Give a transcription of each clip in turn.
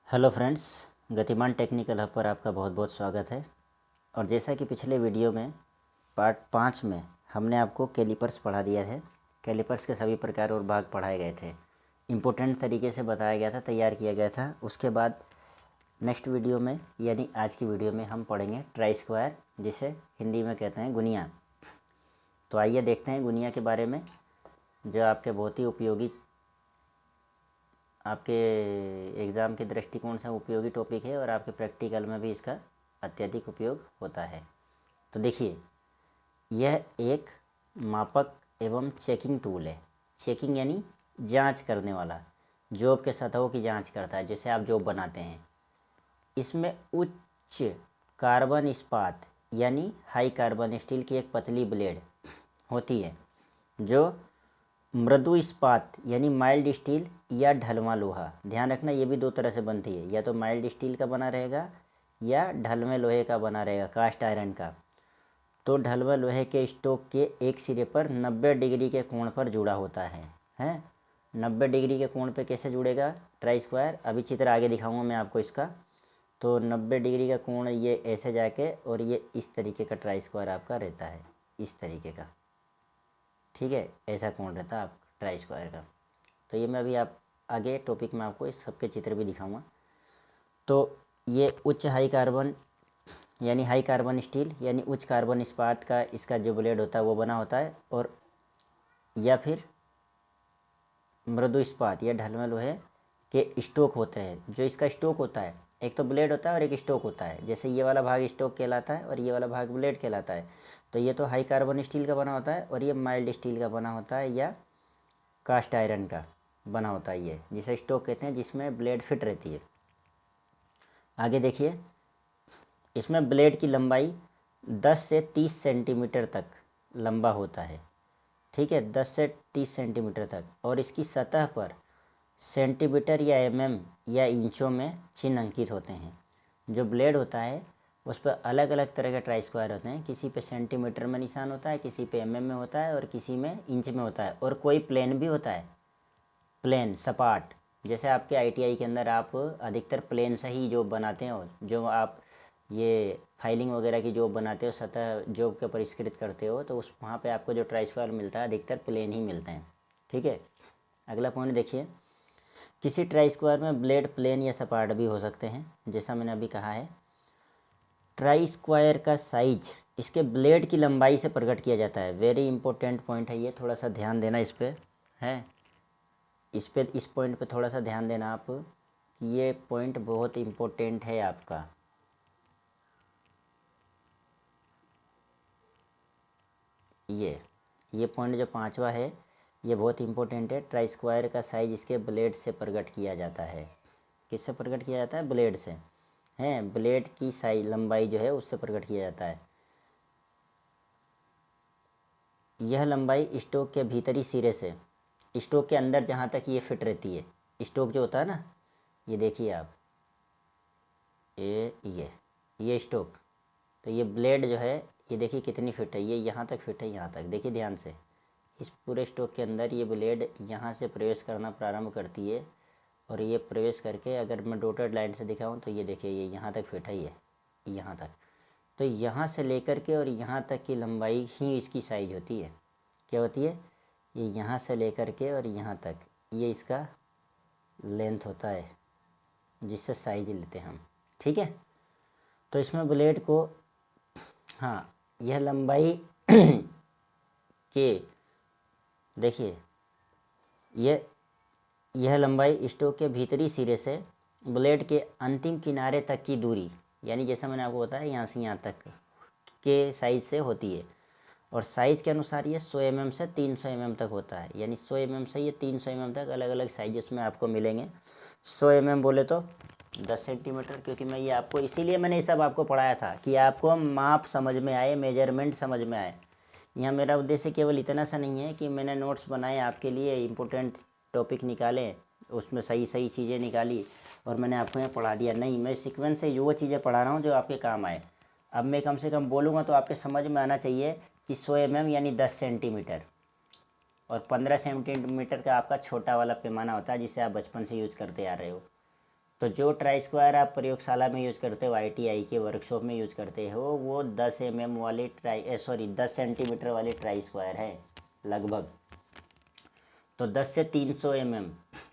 Hello friends, गतिमान technical hub पर आपका बहुत बहुत स्वागत है। और जैसा कि पिछले वीडियो में पार्ट 5 में हमने आपको कैलिपर्स पढ़ा दिया है। कैलिपर्स के सभी प्रकार और भाग पढ़ाए गए थे, इम्पोर्टेंट तरीके से बताया गया था, तैयार किया गया था। उसके बाद नेक्स्ट वीडियो में यानी आज की वीडियो में हम पढ़ेंगे ट्राई स्क्वायर, जिसे हिंदी में कहते हैं गुनिया। तो आइए देखते हैं गुनिया के बारे में, जो आपके बहुत ही उपयोगी, आपके एग्ज़ाम के दृष्टिकोण से उपयोगी टॉपिक है और आपके प्रैक्टिकल में भी इसका अत्यधिक उपयोग होता है। तो देखिए, यह एक मापक एवं चेकिंग टूल है। चेकिंग यानी जांच करने वाला, जॉब के सतहों की जांच करता है, जैसे आप जॉब बनाते हैं। इसमें उच्च कार्बन इस्पात यानी हाई कार्बन स्टील की एक पतली ब्लेड होती है, जो मृदु इस्पात यानी माइल्ड स्टील या ढलवा लोहा, ध्यान रखना ये भी दो तरह से बनती है, या तो माइल्ड स्टील का बना रहेगा या ढलवे लोहे का बना रहेगा, कास्ट आयरन का। तो ढलवे लोहे के स्टोक के एक सिरे पर 90 डिग्री के कोण पर जुड़ा होता है हैं 90 डिग्री के कोण पे कैसे जुड़ेगा ट्राई स्क्वायर, अभी चित्र आगे दिखाऊंगा मैं आपको इसका। तो 90 डिग्री का कोण ये ऐसे जाके और ये इस तरीके का ट्राई स्क्वायर आपका रहता है, इस तरीके का, ठीक है, ऐसा कोण रहता है आप ट्राई स्क्वायर का। तो ये मैं अभी आप आगे टॉपिक में आपको इस सबके चित्र भी दिखाऊंगा। तो ये उच्च हाई कार्बन यानी हाई कार्बन स्टील यानी उच्च कार्बन इस्पात का इसका जो ब्लेड होता है वो बना होता है, और या फिर मृदु इस्पात या ढलवे लोहे के स्टोक होते हैं। जो इसका स्टोक होता है, एक तो ब्लेड होता है और एक स्टोक होता है, जैसे ये वाला भाग स्टोक कहलाता है और ये वाला भाग ब्लेड कहलाता है। तो ये तो हाई कार्बन स्टील का बना होता है और ये माइल्ड स्टील का बना होता है या कास्ट आयरन का बना होता है, ये जिसे स्टोक कहते हैं, जिसमें ब्लेड फिट रहती है। आगे देखिए, इसमें ब्लेड की लंबाई 10 से 30 सेंटीमीटर तक लंबा होता है, ठीक है, 10 से 30 सेंटीमीटर तक। और इसकी सतह पर सेंटीमीटर या एमएम या इंचों में चिन्ह अंकित होते हैं। जो ब्लेड होता है उस पर अलग अलग तरह के ट्राई स्क्वायर होते हैं, किसी पे सेंटीमीटर में निशान होता है, किसी पे एमएम में होता है और किसी में इंच में होता है, और कोई प्लेन भी होता है, प्लेन सपाट। जैसे आपके आईटीआई के अंदर आप अधिकतर प्लेन से ही जॉब बनाते हो, जो आप ये फाइलिंग वगैरह की जॉब बनाते हो, सतह जॉब के परिष्कृत करते हो, तो उस वहाँ पे आपको जो ट्राई स्क्वायर मिलता है अधिकतर प्लेन ही मिलते हैं, ठीक है। अगला पॉइंट देखिए, किसी ट्राई स्क्वायर में ब्लेड प्लेन या सपाट भी हो सकते हैं, जैसा मैंने अभी कहा है। ट्राई स्क्वायर का साइज इसके ब्लेड की लंबाई से प्रकट किया जाता है। वेरी इंपॉर्टेंट पॉइंट है ये, थोड़ा सा ध्यान देना इस पर है, इस पॉइंट पे थोड़ा सा ध्यान देना आप, कि ये पॉइंट बहुत इम्पोर्टेंट है आपका। ये पॉइंट जो पांचवा है ये बहुत इम्पोर्टेंट है। ट्राई स्क्वायर का साइज इसके ब्लेड से प्रकट किया जाता है। किससे प्रकट किया जाता है? ब्लेड से, हैं, ब्लेड की साइज लंबाई जो है उससे प्रकट किया जाता है। यह लंबाई स्टोक के भीतरी सिरे से, स्टोक के अंदर जहाँ तक ये फिट रहती है, स्टोक जो होता है ना, ये देखिए आप, ये स्टोक, तो ये ब्लेड जो है ये देखिए कितनी फिट है, ये यहाँ तक फिट है, यहाँ तक देखिए ध्यान से। इस पूरे स्टोक के अंदर ये ब्लेड यहाँ से प्रवेश करना प्रारंभ करती है, और ये प्रवेश करके अगर मैं डॉटेड लाइन से दिखाऊँ तो ये देखिए ये यहाँ तक फिट है, ये यहाँ तक। तो यहाँ से लेकर के और यहाँ तक की लंबाई ही इसकी साइज होती है। क्या होती है? ये यहाँ से लेकर के और यहाँ तक ये इसका लेंथ होता है, जिससे साइज लेते हैं हम, ठीक है। तो इसमें ब्लेड को, हाँ, यह लंबाई के देखिए, यह लंबाई स्टोक के भीतरी सिरे से ब्लेड के अंतिम किनारे तक की दूरी, यानी जैसा मैंने आपको बताया यहाँ से यहाँ तक के साइज से होती है। और साइज़ के अनुसार ये 100 mm से 300 mm तक होता है, यानी 100 mm से ये 300 mm तक अलग अलग साइजेस में आपको मिलेंगे। 100 mm बोले तो 10 सेंटीमीटर, क्योंकि मैं ये आपको इसीलिए मैंने ये सब आपको पढ़ाया था कि आपको माप समझ में आए, मेजरमेंट समझ में आए। यहाँ मेरा उद्देश्य केवल इतना सा नहीं है कि मैंने नोट्स बनाए आपके लिए, इम्पोर्टेंट टॉपिक निकाले, उसमें सही सही चीज़ें निकाली और मैंने आपको यहाँ पढ़ा दिया। नहीं, मैं सीक्वेंस से वो चीज़ें पढ़ा रहा हूँ जो आपके काम आए। अब मैं कम से कम बोलूँगा तो आपके समझ में आना चाहिए कि 100 mm यानी 10 सेंटीमीटर, और 15 सेंटीमीटर का आपका छोटा वाला पैमाना होता है, जिसे आप बचपन से यूज करते आ रहे हो। तो जो ट्राई स्क्वायर आप प्रयोगशाला में यूज़ करते हो, ITI के वर्कशॉप में यूज़ करते हो, वो 10 mm वाली 10 सेंटीमीटर वाली ट्राई स्क्वायर है लगभग। तो 10 से 300 mm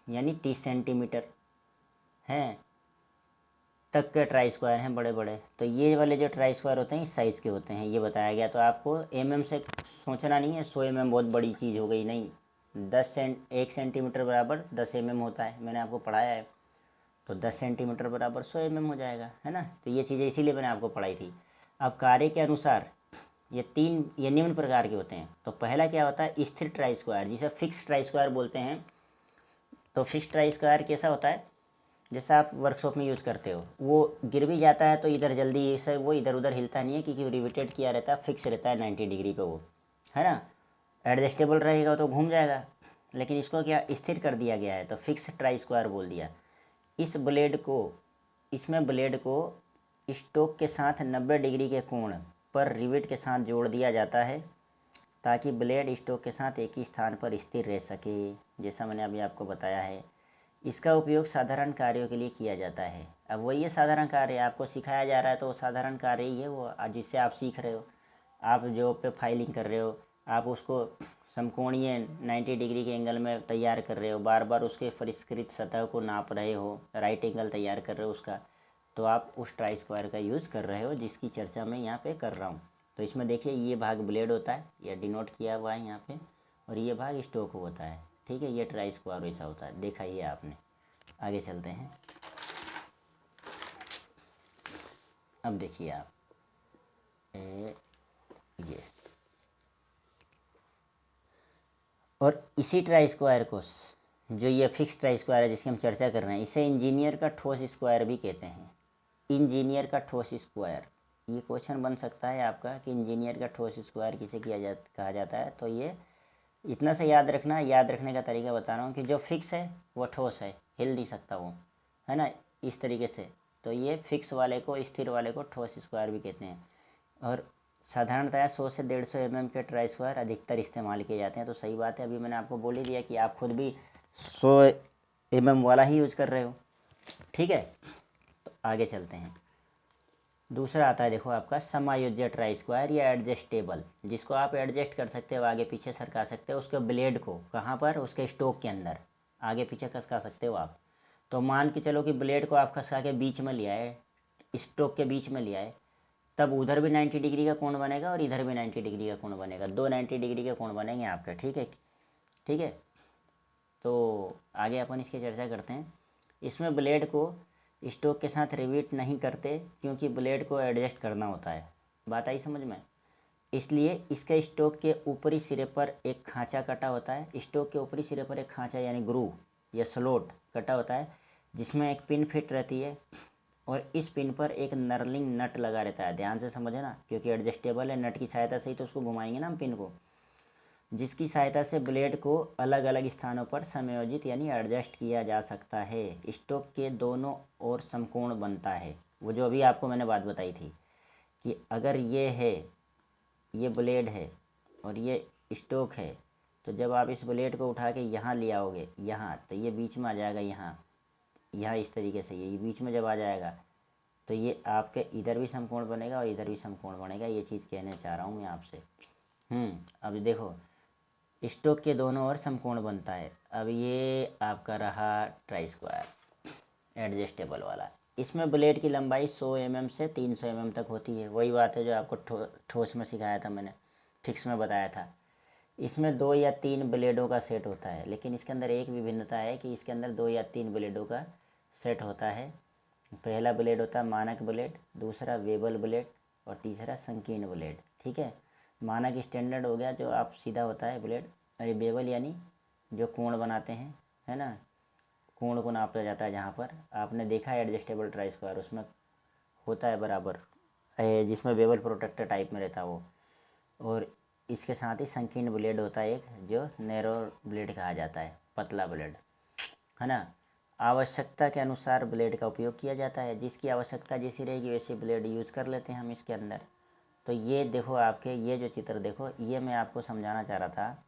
यानी 30 सेंटीमीटर हैं तक के ट्राई स्क्वायर हैं बड़े बड़े। तो ये वाले जो ट्राई स्क्वायर होते हैं इस साइज़ के होते हैं, ये बताया गया। तो आपको mm से सोचना नहीं है 100 mm बहुत बड़ी चीज़ हो गई, नहीं। 1 सेंटीमीटर बराबर 10 mm होता है, मैंने आपको पढ़ाया है। तो 10 सेंटीमीटर बराबर 100 mm हो जाएगा, है ना। तो ये चीज़ें इसीलिए मैंने आपको पढ़ाई थी। अब कार्य के अनुसार ये निम्न प्रकार के होते हैं। तो पहला क्या होता है, स्थिर ट्राई स्क्वायर, जिसे फिक्स ट्राई स्क्वायर बोलते हैं। तो फिक्स ट्राई स्क्वायर कैसा होता है, जैसा आप वर्कशॉप में यूज़ करते हो, वो गिर भी जाता है तो इधर जल्दी से वो इधर उधर हिलता नहीं है, क्योंकि रिवेटेड किया रहता है, फिक्स रहता है 90 डिग्री पे वो, है ना। एडजस्टेबल रहेगा तो घूम जाएगा, लेकिन इसको क्या स्थिर कर दिया गया है, तो फिक्स ट्राई स्क्वायर बोल दिया। इसमें ब्लेड को स्टोक के साथ 90 डिग्री के कोण पर रिवेट के साथ जोड़ दिया जाता है, ताकि ब्लेड स्टोक के साथ एक ही स्थान पर स्थिर रह सके, जैसा मैंने अभी आपको बताया है। इसका उपयोग साधारण कार्यों के लिए किया जाता है। अब वही ये साधारण कार्य आपको सिखाया जा रहा है, तो वो साधारण कार्य ही है वो, जिससे आप सीख रहे हो। आप जॉब पे फाइलिंग कर रहे हो, आप उसको समकोणीय 90 डिग्री के एंगल में तैयार कर रहे हो, बार बार उसके परिष्कृत सतह को नाप रहे हो, राइट एंगल तैयार कर रहे हो उसका, तो आप उस ट्राई स्क्वायर का यूज़ कर रहे हो, जिसकी चर्चा मैं यहाँ पे कर रहा हूँ। तो इसमें देखिए ये भाग ब्लेड होता है, यह डिनोट किया हुआ है यहाँ पे, और ये भाग स्टोक होता है, ठीक है। ये ट्राई स्क्वायर वैसा होता है, देखा ही है आपने। आगे चलते हैं। अब देखिए आप ये, और इसी ट्राई स्क्वायर को, जो ये फिक्स ट्राई स्क्वायर है जिसकी हम चर्चा कर रहे हैं, इसे इंजीनियर का ठोस स्क्वायर भी कहते हैं। इंजीनियर का ठोस स्क्वायर, ये क्वेश्चन बन सकता है आपका कि इंजीनियर का ठोस स्क्वायर किसे कहा जाता है। तो ये इतना से याद रखना, याद रखने का तरीका बता रहा हूँ कि जो फिक्स है वो ठोस है, हिल नहीं सकता वो, है ना, इस तरीके से। तो ये फिक्स वाले को, स्थिर वाले को ठोस स्क्वायर भी कहते हैं। और साधारणतः 100 से 150 mm के ट्राई स्क्वायर अधिकतर इस्तेमाल किए जाते हैं। तो सही बात है, अभी मैंने आपको बोल ही दिया कि आप खुद भी 100 mm वाला ही यूज़ कर रहे हो, ठीक है। तो आगे चलते हैं। दूसरा आता है देखो आपका समायोज्य ट्राई स्क्वायर या एडजस्टेबल, जिसको आप एडजस्ट कर सकते हो, आगे पीछे सरका सकते हो उसके ब्लेड को, कहाँ पर, उसके स्टोक के अंदर आगे पीछे खसका सकते हो आप। तो मान के चलो कि ब्लेड को आप खसका के बीच में लिया है, स्टोक के बीच में लिया है, तब उधर भी 90 डिग्री का कोण बनेगा और इधर भी 90 डिग्री का कोण बनेगा, दो 90 डिग्री के कोण बनेंगे आपके, ठीक है, ठीक है। तो आगे अपन इसकी चर्चा करते हैं। इसमें ब्लेड को स्टोक के साथ रिवेट नहीं करते, क्योंकि ब्लेड को एडजस्ट करना होता है, बात आई समझ में। इसलिए इसके स्टोक के ऊपरी सिरे पर एक खांचा कटा होता है, स्टोक के ऊपरी सिरे पर एक खांचा यानी ग्रूव या स्लॉट कटा होता है, जिसमें एक पिन फिट रहती है, और इस पिन पर एक नर्लिंग नट लगा रहता है। ध्यान से समझे ना, क्योंकि एडजस्टेबल है, नट की सहायता से ही तो उसको घुमाएंगे ना हम पिन को, जिसकी सहायता से ब्लेड को अलग अलग स्थानों पर समायोजित यानी एडजस्ट किया जा सकता है। स्टोक के दोनों ओर समकोण बनता है, वो जो अभी आपको मैंने बात बताई थी कि अगर ये है, ये ब्लेड है और ये स्टोक है, तो जब आप इस ब्लेड को उठा के यहाँ ले आओगे, यहाँ, तो ये बीच में आ जाएगा, यहाँ इस तरीके से ये बीच में जब आ जाएगा, तो ये आपके इधर भी समकोण बनेगा और इधर भी समकोण बनेगा। ये चीज़ कहना चाह रहा हूँ मैं आपसे। अब देखो, स्टोक के दोनों ओर समकोण बनता है। अब ये आपका रहा ट्राई स्क्वायर एडजस्टेबल वाला। इसमें ब्लेड की लंबाई 100 mm से 300 mm तक होती है। वही बात है जो आपको ठोस में सिखाया था मैंने, फिक्स में बताया था। इसमें 2 या 3 ब्लेडों का सेट होता है, लेकिन इसके अंदर एक विभिन्नता है कि इसके अंदर 2 या 3 ब्लेडों का सेट होता है। पहला ब्लेड होता है मानक ब्लेड, दूसरा वेबल ब्लेड, और तीसरा संकीर्ण ब्लेड, ठीक है। मानक स्टैंडर्ड हो गया जो आप सीधा होता है ब्लेड, और ये वेबल यानी जो कोण बनाते हैं, है ना, कोण को नापा जाता है। जहाँ पर आपने देखा है एडजस्टेबल ट्राई स्क्वायर, उसमें होता है बराबर, जिसमें वेबल प्रोटेक्टर टाइप में रहता है वो। और इसके साथ ही संकीर्ण ब्लेड होता है एक, जो नैरो ब्लेड कहा जाता है, पतला ब्लेड, है ना। आवश्यकता के अनुसार ब्लेड का उपयोग किया जाता है, जिसकी आवश्यकता जैसी रहेगी वैसे ब्लेड यूज़ कर लेते हैं हम इसके अंदर। तो ये देखो आपके, ये जो चित्र देखो, ये मैं आपको समझाना चाह रहा था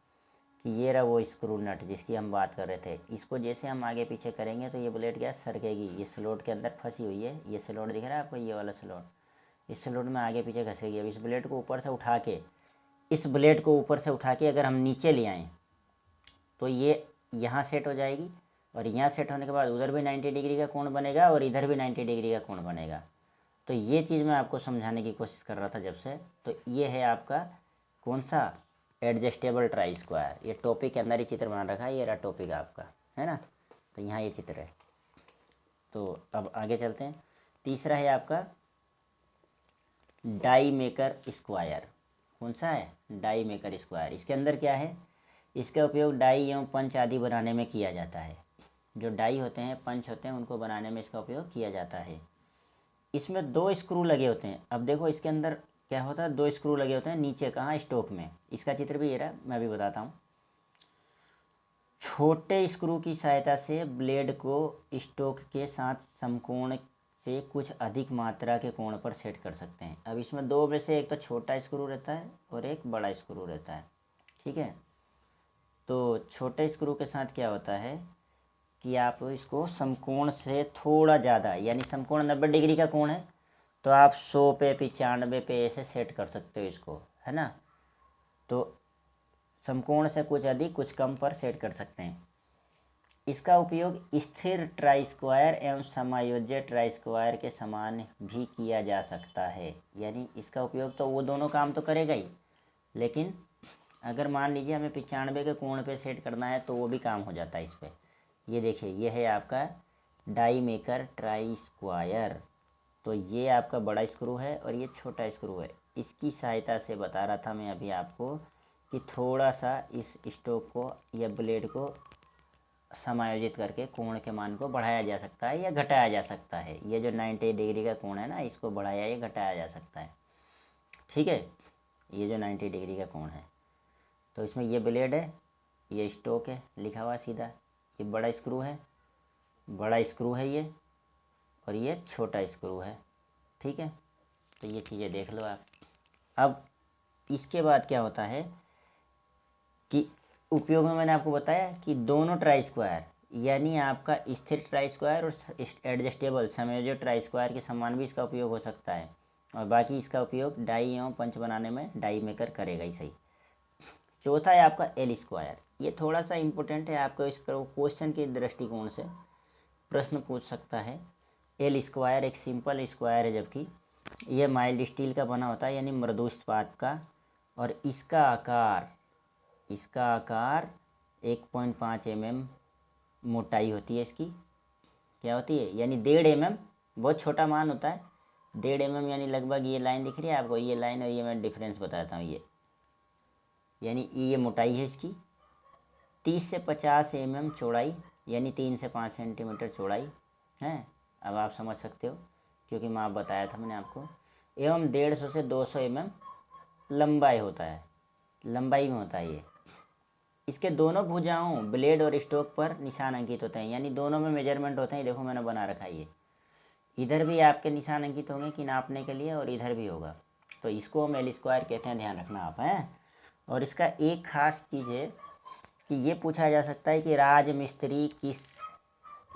कि ये रहा वो स्क्रू नट जिसकी हम बात कर रहे थे। इसको जैसे हम आगे पीछे करेंगे तो ये ब्लेड क्या सरकेगी, ये स्लॉट के अंदर फंसी हुई है, ये स्लॉट दिख रहा है आपको, ये वाला स्लॉट, इस स्लॉट में आगे पीछे घसेगी। अब इस ब्लेड को ऊपर से उठा के, इस ब्लेड को ऊपर से उठा के अगर हम नीचे ले आएँ तो ये यहाँ सेट हो जाएगी, और यहाँ सेट होने के बाद उधर भी 90 डिग्री का कोण बनेगा और इधर भी 90 डिग्री का कोण बनेगा। तो ये चीज़ मैं आपको समझाने की कोशिश कर रहा था जब से। तो ये है आपका कौन सा, एडजस्टेबल ट्राई स्क्वायर। ये टॉपिक के अंदर ही चित्र बना रखा है, ये रहा टॉपिक आपका, है ना। तो यहाँ ये चित्र है। तो अब आगे चलते हैं। तीसरा है आपका डाई मेकर स्क्वायर। कौन सा है, डाई मेकर स्क्वायर। इसके अंदर क्या है, इसका उपयोग डाई एवं पंच आदि बनाने में किया जाता है। जो डाई होते हैं, पंच होते हैं, उनको बनाने में इसका उपयोग किया जाता है। इसमें 2 स्क्रू लगे होते हैं। अब देखो इसके अंदर क्या होता है, 2 स्क्रू लगे होते हैं नीचे, कहाँ, स्टोक में। इसका चित्र भी ये रहा, मैं भी बताता हूँ। छोटे स्क्रू की सहायता से ब्लेड को स्टोक के साथ समकोण से कुछ अधिक मात्रा के कोण पर सेट कर सकते हैं। अब इसमें 2 में से एक तो छोटा स्क्रू रहता है और एक बड़ा स्क्रू रहता है, ठीक है। तो छोटे स्क्रू के साथ क्या होता है कि आप इसको समकोण से थोड़ा ज़्यादा, यानी समकोण 90 डिग्री का कोण है तो आप 100 पे, 95 पे ऐसे सेट कर सकते हो इसको, है ना। तो समकोण से कुछ अधिक कुछ कम पर सेट कर सकते हैं। इसका उपयोग स्थिर ट्राई स्क्वायर एवं समायोज्य ट्राई स्क्वायर के समान भी किया जा सकता है। यानी इसका उपयोग तो वो दोनों काम तो करेगा ही, लेकिन अगर मान लीजिए हमें 95 के कोण पे सेट करना है तो वो भी काम हो जाता है इस पर। ये देखिए, ये है आपका डाई मेकर ट्राई स्क्वायर। तो ये आपका बड़ा स्क्रू है और ये छोटा स्क्रू है। इसकी सहायता से बता रहा था मैं अभी आपको कि थोड़ा सा इस स्टोक को या ब्लेड को समायोजित करके कोण के मान को बढ़ाया जा सकता है या घटाया जा सकता है। ये जो 90 डिग्री का कोण है ना, इसको बढ़ाया या घटाया जा सकता है, ठीक है। ये जो 90 डिग्री का कोण है, तो इसमें ये ब्लेड है, ये स्टोक है लिखा हुआ सीधा, ये बड़ा स्क्रू है, बड़ा स्क्रू है ये, और ये छोटा स्क्रू है, ठीक है। तो ये चीज़ें देख लो आप। अब इसके बाद क्या होता है कि उपयोग में मैंने आपको बताया कि दोनों ट्राई स्क्वायर, यानी आपका स्थिर ट्राई स्क्वायर और एडजस्टेबल समायोज्य ट्राई स्क्वायर के समान भी इसका उपयोग हो सकता है, और बाकी इसका उपयोग डाई एवं पंच बनाने में डाई मेकर करेगा ही सही। चौथा है आपका एल स्क्वायर। ये थोड़ा सा इम्पोर्टेंट है, आपको इस क्वेश्चन के दृष्टिकोण से प्रश्न पूछ सकता है। एल स्क्वायर एक सिंपल स्क्वायर है, जबकि यह माइल्ड स्टील का बना होता है, यानी मृदु इस्पात का, और इसका आकार 1.5 mm मोटाई होती है इसकी। क्या होती है, यानी 1.5 mm, बहुत छोटा मान होता है। 1.5 mm यानी लगभग, ये लाइन दिख रही है आपको, ये लाइन और ये मैं डिफरेंस बताता हूँ। ये यानी ये मोटाई है इसकी। 30 से 50 mm चौड़ाई, यानी 3 से 5 सेंटीमीटर चौड़ाई है। अब आप समझ सकते हो क्योंकि माप बताया था मैंने आपको। एवं 150 से 200 mm लंबाई होता है, लंबाई में होता है ये। इसके दोनों भुजाओं ब्लेड और स्टोक पर निशान अंकित होते हैं, यानी दोनों में मेजरमेंट होते हैं। देखो मैंने बना रखा है, ये इधर भी आपके निशान अंकित होंगे कि नापने के लिए, और इधर भी होगा। तो इसको हम एल स्क्वायर कहते हैं, ध्यान रखना आप, हैं। और इसका एक खास चीज़ है कि ये पूछा जा सकता है कि राजमिस्त्री किस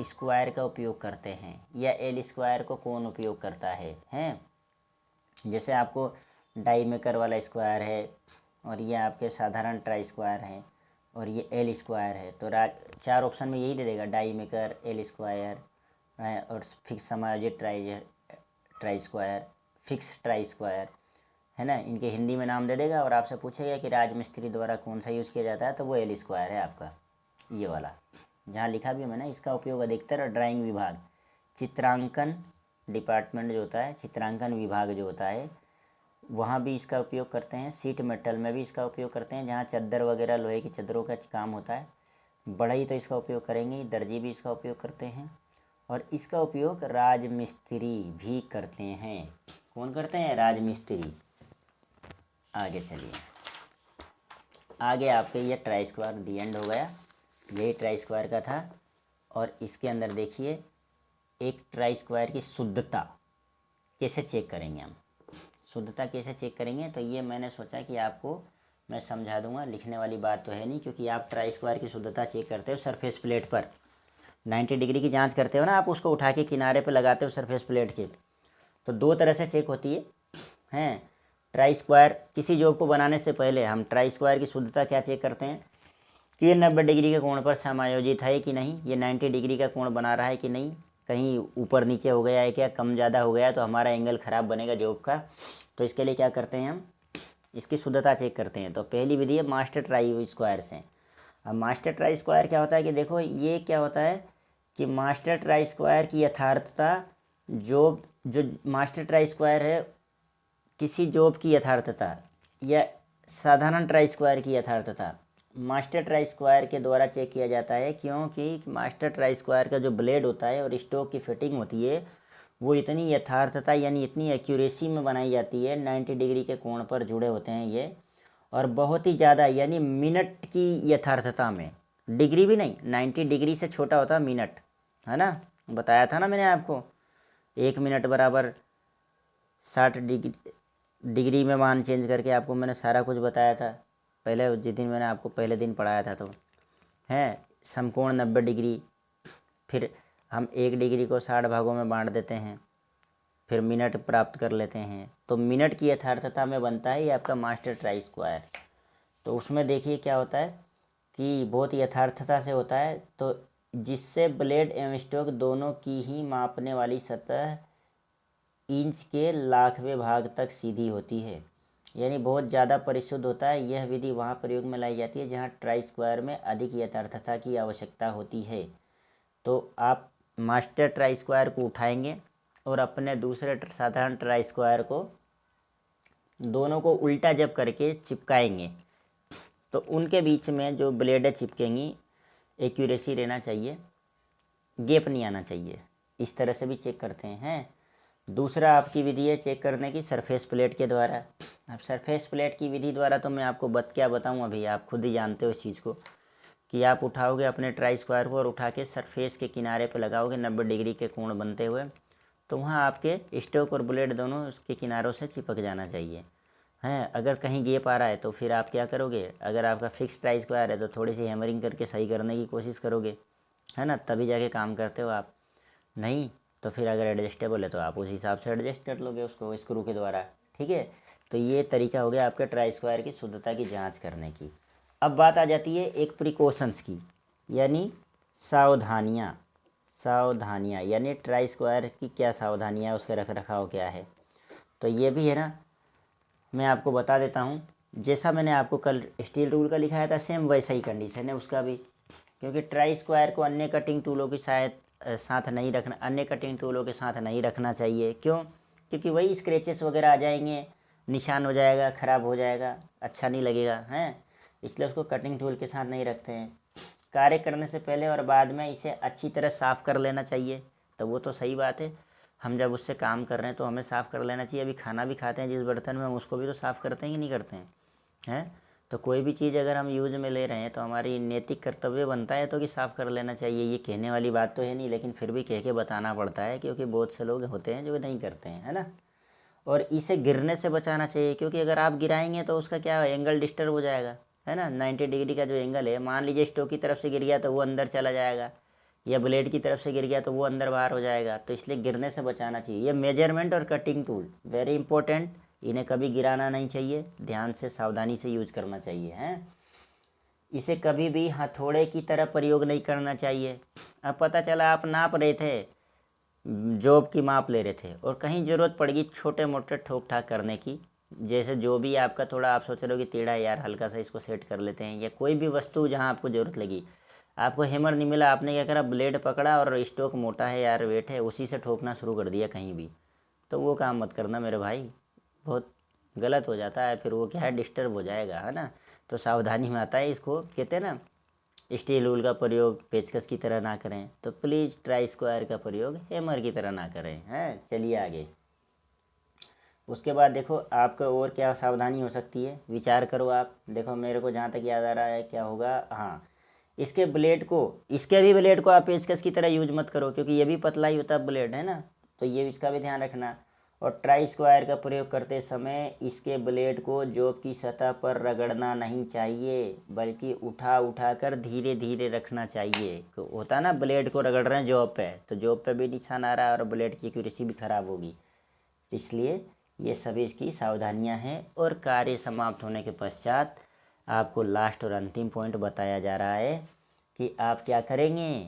स्क्वायर का उपयोग करते हैं, या एल स्क्वायर को कौन उपयोग करता है, हैं। जैसे आपको डाई मेकर वाला स्क्वायर है, और ये आपके साधारण ट्राई स्क्वायर है, और ये एल स्क्वायर है। तो 4 ऑप्शन में यही दे देगा, डाई मेकर, एल स्क्वायर है, और फिक्स समायोजित try square, fix try square, है ना। इनके हिंदी में नाम दे देगा, और आपसे पूछेगा कि राजमिस्त्री द्वारा कौन सा यूज़ किया जाता है, तो वो एल स्क्वायर है आपका, ये वाला। जहाँ लिखा भी है मैंने, इसका उपयोग अधिकतर ड्राइंग विभाग, चित्रांकन डिपार्टमेंट जो होता है, चित्रांकन विभाग जो होता है, वहाँ भी इसका उपयोग करते हैं। सीट मेटल में भी इसका उपयोग करते हैं, जहाँ चद्दर वगैरह, लोहे की चद्दरों का काम होता है। बढ़ई तो इसका उपयोग करेंगे, दर्जी भी इसका उपयोग करते हैं, और इसका उपयोग राजमिस्त्री भी करते हैं। कौन करते हैं, राजमिस्त्री। आगे चलिए, आगे आपके ये ट्राई स्क्वायर दी एंड हो गया, यही ट्राई स्क्वायर का था। और इसके अंदर देखिए, एक ट्राई स्क्वायर की शुद्धता कैसे चेक करेंगे हम, शुद्धता कैसे चेक करेंगे, तो ये मैंने सोचा कि आपको मैं समझा दूंगा, लिखने वाली बात तो है नहीं, क्योंकि आप ट्राई स्क्वायर की शुद्धता चेक करते हो सरफेस प्लेट पर, 90 डिग्री की जांच करते हो ना आप, उसको उठा के किनारे पर लगाते हो सरफेस प्लेट के। तो दो तरह से चेक होती है हैं ट्राई स्क्वायर। किसी जॉब को बनाने से पहले हम ट्राई स्क्वायर की शुद्धता क्या चेक करते हैं कि ये 90 डिग्री के कोण पर समायोजित है कि नहीं, ये 90 डिग्री का कोण बना रहा है कि नहीं, कहीं ऊपर नीचे हो गया है क्या, कम ज़्यादा हो गया तो हमारा एंगल ख़राब बनेगा जॉब का। तो इसके लिए क्या करते हैं हम, इसकी शुद्धता चेक करते हैं। तो पहली विधि है मास्टर ट्राई स्क्वायर से। अब मास्टर ट्राई स्क्वायर क्या होता है कि देखो ये क्या होता है कि मास्टर ट्राई स्क्वायर की यथार्थता, जो मास्टर ट्राई स्क्वायर है किसी जॉब की यथार्थता या साधारण ट्राई स्क्वायर की यथार्थता मास्टर ट्राई स्क्वायर के द्वारा चेक किया जाता है, क्योंकि मास्टर ट्राई स्क्वायर का जो ब्लेड होता है और स्टोक की फिटिंग होती है वो इतनी यथार्थता यानी इतनी एक्यूरेसी में बनाई जाती है, 90 डिग्री के कोण पर जुड़े होते हैं ये, और बहुत ही ज़्यादा यानी मिनट की यथार्थता में, डिग्री भी नहीं, 90 डिग्री से छोटा होता है मिनट, है ना, बताया था ना मैंने आपको, 1 मिनट बराबर 60 डिग्री में मान चेंज करके आपको मैंने सारा कुछ बताया था पहले, जिस दिन मैंने आपको पहले दिन पढ़ाया था। तो है समकोण 90 डिग्री, फिर हम 1 डिग्री को 60 भागों में बांट देते हैं, फिर मिनट प्राप्त कर लेते हैं, तो मिनट की यथार्थता में बनता है ये आपका मास्टर ट्राई स्क्वायर। तो उसमें देखिए क्या होता है कि बहुत यथार्थता से होता है, तो जिससे ब्लेड एवं स्टोक दोनों की ही मापने वाली सतह इंच के लाखवें भाग तक सीधी होती है, यानी बहुत ज़्यादा परिशुद्ध होता है। यह विधि वहाँ प्रयोग में लाई जाती है जहाँ ट्राई स्क्वायर में अधिक यथार्थता की आवश्यकता होती है। तो आप मास्टर ट्राई स्क्वायर को उठाएंगे और अपने दूसरे साधारण ट्राई स्क्वायर को दोनों को उल्टा जब करके चिपकाएंगे तो उनके बीच में जो ब्लेडें चिपकेंगी एक्यूरेसी रहना चाहिए, गैप नहीं आना चाहिए। इस तरह से भी चेक करते हैं। दूसरा आपकी विधि है चेक करने की सरफेस प्लेट के द्वारा। अब सरफेस प्लेट की विधि द्वारा तो मैं आपको क्या बताऊँ, अभी आप खुद ही जानते हो इस चीज़ को, कि आप उठाओगे अपने ट्राई स्क्वायर को और उठा के सरफेस के किनारे पर लगाओगे 90 डिग्री के कोण बनते हुए, तो वहाँ आपके स्टोक और ब्लेड दोनों उसके किनारों से चिपक जाना चाहिए हैं। अगर कहीं गैप आ रहा है तो फिर आप क्या करोगे, अगर आपका फिक्स ट्राई स्क्वायर है तो थोड़ी सी हैमरिंग करके सही करने की कोशिश करोगे, है ना, तभी जाके काम करते हो आप। नहीं तो फिर अगर एडजस्टेबल है तो आप उस हिसाब से एडजस्ट कर लोगे उसको स्क्रू के द्वारा, ठीक है। तो ये तरीका हो गया आपके ट्राई स्क्वायर की शुद्धता की जांच करने की। अब बात आ जाती है एक प्रिकॉशंस की, यानी सावधानियाँ यानी ट्राई स्क्वायर की क्या सावधानियाँ, उसका रख रखाव क्या है। तो ये भी है ना, मैं आपको बता देता हूँ। जैसा मैंने आपको कल स्टील रूल का लिखाया था सेम वैसा ही कंडीशन है उसका भी, क्योंकि ट्राई स्क्वायर को अन्य कटिंग टूलों के साथ नहीं रखना, अन्य कटिंग टूलों के साथ नहीं रखना चाहिए। क्यों, क्योंकि वही स्क्रैचेस वगैरह आ जाएंगे, निशान हो जाएगा, ख़राब हो जाएगा, अच्छा नहीं लगेगा हैं, इसलिए उसको कटिंग टूल के साथ नहीं रखते हैं। कार्य करने से पहले और बाद में इसे अच्छी तरह साफ़ कर लेना चाहिए। तो वो तो सही बात है, हम जब उससे काम कर रहे हैं तो हमें साफ़ कर लेना चाहिए। अभी खाना भी खाते हैं जिस बर्तन में, हम उसको भी तो साफ़ करते हैं कि नहीं करते हैं। तो कोई भी चीज़ अगर हम यूज में ले रहे हैं तो हमारी नैतिक कर्तव्य बनता है तो कि साफ़ कर लेना चाहिए। ये कहने वाली बात तो है नहीं, लेकिन फिर भी कह के बताना पड़ता है, क्योंकि बहुत से लोग होते हैं जो नहीं करते हैं, है ना। और इसे गिरने से बचाना चाहिए, क्योंकि अगर आप गिराएंगे तो उसका क्या एंगल डिस्टर्ब हो जाएगा, है ना। 90 डिग्री का जो एंगल है, मान लीजिए स्टोक की तरफ से गिर गया तो वो अंदर चला जाएगा, या ब्लेड की तरफ से गिर गया तो वो अंदर बाहर हो जाएगा। तो इसलिए गिरने से बचाना चाहिए। ये मेजरमेंट और कटिंग टूल वेरी इंपॉर्टेंट, इन्हें कभी गिराना नहीं चाहिए, ध्यान से सावधानी से यूज करना चाहिए हैं। इसे कभी भी हथौड़े की तरह प्रयोग नहीं करना चाहिए। अब पता चला आप नाप रहे थे, जॉब की माप ले रहे थे, और कहीं ज़रूरत पड़ गई छोटे मोटे ठोक ठाक करने की, जैसे जो भी आपका थोड़ा आप सोच रहे हो कि टेढ़ा यार हल्का सा इसको सेट कर लेते हैं, या कोई भी वस्तु जहाँ आपको ज़रूरत लगी, आपको हैमर नहीं मिला, आपने क्या करा, ब्लेड पकड़ा और स्टोक मोटा है यार, वेट है, उसी से ठोकना शुरू कर दिया कहीं भी। तो वो काम मत करना मेरे भाई, बहुत गलत हो जाता है, फिर वो क्या है डिस्टर्ब हो जाएगा, है ना। तो सावधानी में आता है, इसको कहते हैं ना स्टील रूल का प्रयोग पेचकस की तरह ना करें, तो प्लीज़ ट्राई स्क्वायर का प्रयोग हैमर की तरह ना करें हैं। चलिए आगे। उसके बाद देखो आपका और क्या सावधानी हो सकती है, विचार करो आप। देखो मेरे को जहाँ तक याद आ रहा है क्या होगा, हाँ, इसके भी ब्लेड को आप पेचकस की तरह यूज मत करो, क्योंकि ये भी पतला ही होता है ब्लेड, है ना। तो ये इसका भी ध्यान रखना। और ट्राई स्क्वायर का प्रयोग करते समय इसके ब्लेड को जॉब की सतह पर रगड़ना नहीं चाहिए, बल्कि उठा उठा कर धीरे धीरे रखना चाहिए। तो होता है ना, ब्लेड को रगड़ रहे हैं जॉब पे, तो जॉब पे भी निशान आ रहा है और ब्लेड की एक्यूरेसी भी खराब होगी। इसलिए ये सभी इसकी सावधानियां हैं। और कार्य समाप्त होने के पश्चात आपको लास्ट और अंतिम पॉइंट बताया जा रहा है कि आप क्या करेंगे,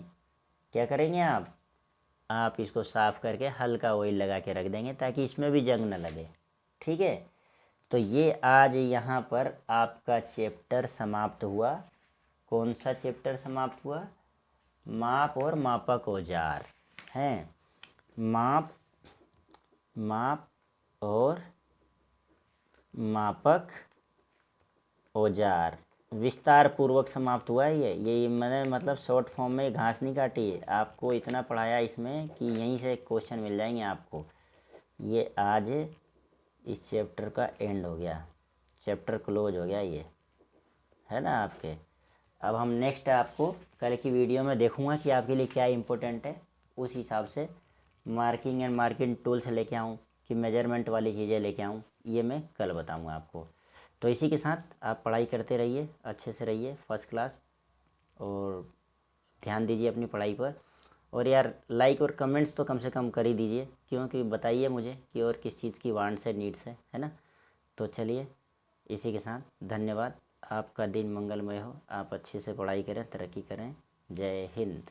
क्या करेंगे आप इसको साफ़ करके हल्का ऑयल लगा के रख देंगे ताकि इसमें भी जंग न लगे। ठीक है, तो ये आज यहाँ पर आपका चैप्टर समाप्त हुआ। कौन सा चैप्टर समाप्त हुआ? माप और मापक औजार हैं। माप और मापक औजार विस्तार पूर्वक समाप्त हुआ है। ये मैंने मतलब शॉर्ट फॉर्म में घास नहीं काटी है, आपको इतना पढ़ाया इसमें कि यहीं से क्वेश्चन मिल जाएंगे आपको। ये आज इस चैप्टर का एंड हो गया, चैप्टर क्लोज हो गया, ये है ना आपके। अब हम नेक्स्ट आपको कल की वीडियो में देखूंगा कि आपके लिए क्या इम्पोर्टेंट है, उस हिसाब से मार्किंग एंड मार्किंग टूल्स लेके आऊँ कि मेजरमेंट वाली चीज़ें लेके आऊँ, ये मैं कल बताऊंगा आपको। तो इसी के साथ आप पढ़ाई करते रहिए, अच्छे से रहिए, फर्स्ट क्लास, और ध्यान दीजिए अपनी पढ़ाई पर। और यार लाइक और कमेंट्स तो कम से कम कर ही दीजिए, क्योंकि बताइए मुझे कि और किस चीज़ की वांट्स है, नीड्स है ना। तो चलिए, इसी के साथ धन्यवाद। आपका दिन मंगलमय हो, आप अच्छे से पढ़ाई करें, तरक्की करें। जय हिंद।